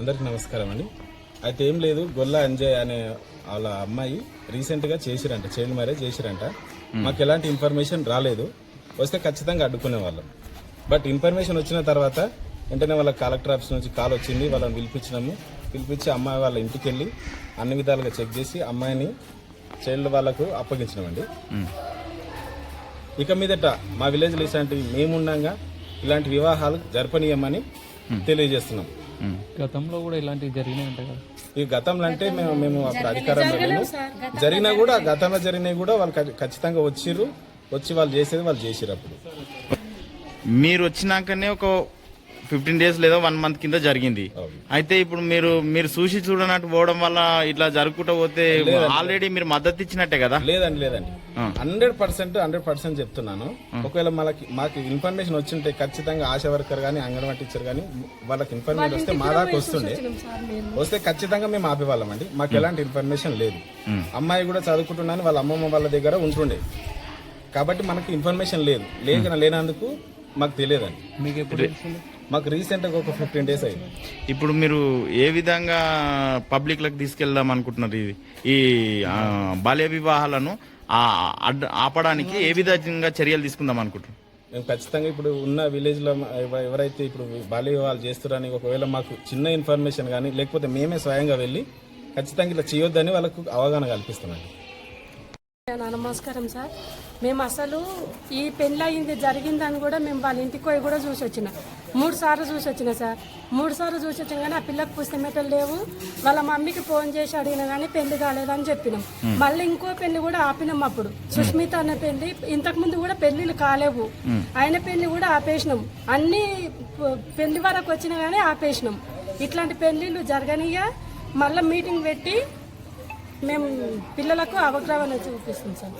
అందరికి నమస్కారం అండి. అయితే ఏం లేదు, గొల్ల అంజయ్ అనే వాళ్ళ అమ్మాయి రీసెంట్గా చేసిరంట, చైల్డ్ మ్యారేజ్ చేసిరంట. మాకు ఎలాంటి ఇన్ఫర్మేషన్ రాలేదు, వస్తే ఖచ్చితంగా అడ్డుకునే వాళ్ళం. బట్ ఇన్ఫర్మేషన్ వచ్చిన తర్వాత వెంటనే వాళ్ళ కలెక్టర్ ఆఫీస్ నుంచి కాల్ వచ్చింది, వాళ్ళని పిలిపించి అమ్మాయి వాళ్ళ ఇంటికి వెళ్ళి అన్ని విధాలుగా చెక్ చేసి అమ్మాయిని చైల్డ్ వాళ్ళకు అప్పగించినామండి. ఇక మీదట మా విలేజ్లో ఇలాంటివి మేముండగా ఇలాంటి వివాహాలు జరపనీయమని తెలియజేస్తున్నాం. గతంలో కూడా ఇలాంటివి జరిగినాయంట కదా. ఈ గతంలో అంటే మేము అప్పుడు అధికారంలో లేము, జరిగినా కూడా గతంలో జరిగినవి కూడా వాళ్ళు ఖచ్చితంగా వచ్చి వాళ్ళు చేసేది వాళ్ళు చేసిరు. అప్పుడు మీరు వచ్చినాకనే ఒక 15 days లేదా 1 month కింద జరిగింది. అయితే ఇప్పుడు మీరు చూడనట్టు పోవడం వల్ల ఇట్లా జరుగుకుంటూ పోతే ఆల్రెడీ మీరు మద్దతు ఇచ్చినట్టే కదా? లేదండి 100% చెప్తున్నాను. ఒకవేళ మాకు ఇన్ఫర్మేషన్ వచ్చింటే ఖచ్చితంగా ఆశా వర్కర్ గానీ అంగన్వాడీ టీచర్ గానీ వాళ్ళకి ఇన్ఫర్మేషన్ వస్తే మా దాకా వస్తే ఖచ్చితంగా మేము ఆపేవాళ్ళం అండి. మాకు ఎలాంటి ఇన్ఫర్మేషన్ లేదు. అమ్మాయి కూడా చదువుకుంటున్నాను, వాళ్ళ అమ్మమ్మ వాళ్ళ దగ్గర ఉంటుండే కాబట్టి మనకి ఇన్ఫర్మేషన్ లేనందుకు మాకు తెలియదండి. మీకు ఎప్పుడు మాకు రీసెంట్గా ఒక 15 days అయింది. ఇప్పుడు మీరు ఏ విధంగా పబ్లిక్లకు తీసుకెళ్దాం అనుకుంటున్నారు? ఈ బాల్య వివాహాలను ఆపడానికి ఏ విధంగా చర్యలు తీసుకుందాం అనుకుంటున్నారు? మేము ఖచ్చితంగా ఇప్పుడు ఉన్న విలేజ్లో ఎవరైతే ఇప్పుడు బాల్య వివాహాలు చేస్తున్నారని ఒకవేళ మాకు చిన్న ఇన్ఫర్మేషన్ కానీ లేకపోతే మేమే స్వయంగా వెళ్ళి ఖచ్చితంగా ఇట్లా చేయొద్దని వాళ్ళకు అవగాహన కల్పిస్తామండి. నమస్కారం సార్. మేము అసలు ఈ పెళ్ళయింది జరిగిందని కూడా మేము వాళ్ళ ఇంటికి పోయి కూడా చూసి వచ్చిన 3 సార్లు చూసి వచ్చిన సార్. 3 సార్లు చూసి వచ్చిన కానీ ఆ పిల్లకి పుస్తమెటలు లేవు. వాళ్ళ మమ్మీకి ఫోన్ చేసి అడిగినా కానీ పెళ్లి కాలేదని చెప్పినాం. మళ్ళీ ఇంకో పెళ్లి కూడా ఆపినాం. అప్పుడు సుష్మిత అనే పెళ్లి, ఇంతకుముందు కూడా పెళ్లిళ్ళు కాలేవు, ఆయన పెళ్లి కూడా ఆపేసినాం. అన్ని పెళ్లి వరకు వచ్చినా కానీ ఆపేసినాం. ఇట్లాంటి పెళ్లిళ్ళు జరగనియా మళ్ళీ మీటింగ్ పెట్టి మేము పిల్లలకు అవగాహన చూపిస్తాం సార్.